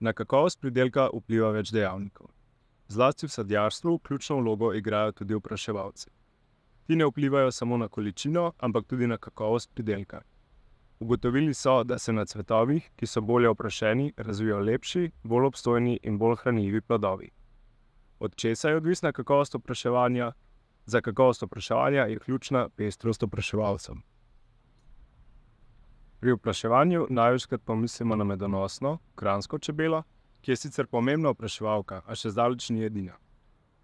Na kakovost pridelka vpliva več dejavnikov. Zlasti v sadjarstvu ključno vlogo igrajo tudi opraševalci. Ti ne vplivajo samo na količino, ampak tudi na kakovost pridelka. Ugotovili so, da se na cvetovih, ki so bolje oprašeni, razvijajo lepši, bolj obstojni in bolj hranljivi plodovi. Od česa je odvisna kakovost opraševanja? Za kakovost opraševanja je ključna pestrost opraševalcev. Pri opraševanju največkrat pomislimo na medonosno, kranjsko čebelo, ki je sicer pomembna opraševalka, a še zdaleč ni edina.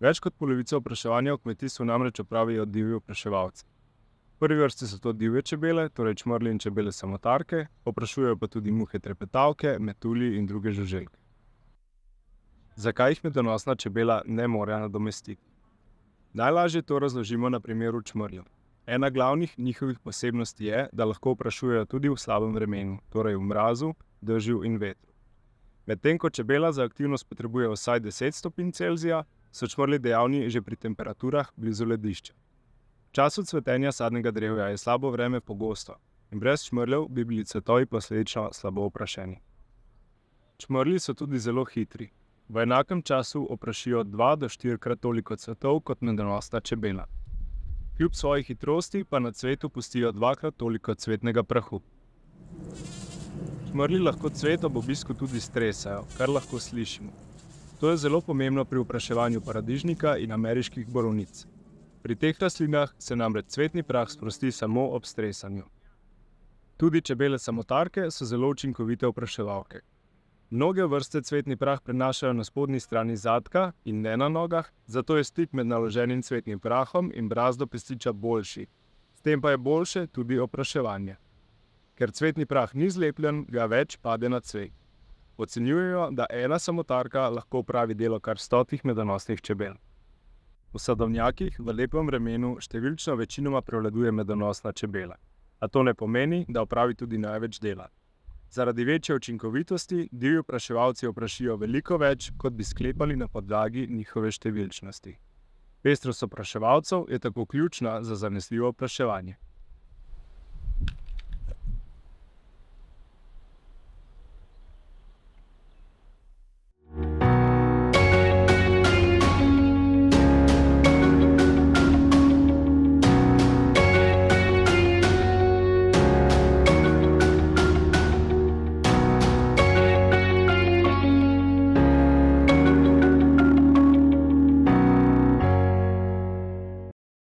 Več kot polovico opraševanja v kmetijstvu namreč opravijo divji opraševalci. V prvi vrsti so to divje čebele, torej čmrlji in čebele samotarke, oprašujejo pa tudi muhe trepetavke, metulji in druge žuželke. Zakaj jih medonosna čebela ne more nadomestiti? Najlažje to razložimo na primeru čmrljev. Ena glavnih njihovih posebnosti je, da lahko oprašujejo tudi v slabem vremenu, torej v mrazu, dežju in vetru. Medtem ko čebela za aktivnost potrebuje vsaj 10 stopinj Celzija, so čmrlji dejavni že pri temperaturah blizu ledišča. V času cvetenja sadnega drevja je slabo vreme pogosto in brez čmrljev bi bili cvetovi posledično slabo oprašeni. Čmrlji so tudi zelo hitri. V enakem času oprašijo 2 do 4-krat toliko cvetov kot medonosna čebela. Kljub svoji hitrosti pa na cvetu pustijo 2-krat toliko cvetnega prahu. Čmrlji lahko cvet ob obisku tudi stresajo, kar lahko slišimo. To je zelo pomembno pri opraševanju paradižnika in ameriških borovnic. Pri teh rastlinah se namreč cvetni prah sprosti samo ob stresanju. Tudi čebele samotarke so zelo učinkovite opraševalke. Mnoge vrste cvetni prah prenašajo na spodnji strani zadka in ne na nogah, zato je stik med naloženim cvetnim prahom in brazdo pestiča boljši. S tem pa je boljše tudi opraševanje. Ker cvetni prah ni zlepljen, ga več pade na cvet. Ocenjujejo, da ena samotarka lahko opravi delo kar 100 medonosnih čebel. V sadovnjakih v lepem vremenu številčno večinoma prevladuje medonosna čebela. A to ne pomeni, da opravi tudi največ dela. Zaradi večje učinkovitosti divji opraševalci oprašijo veliko več, kot bi sklepali na podlagi njihove številčnosti. Pestrost opraševalcev je tako ključna za zanesljivo opraševanje.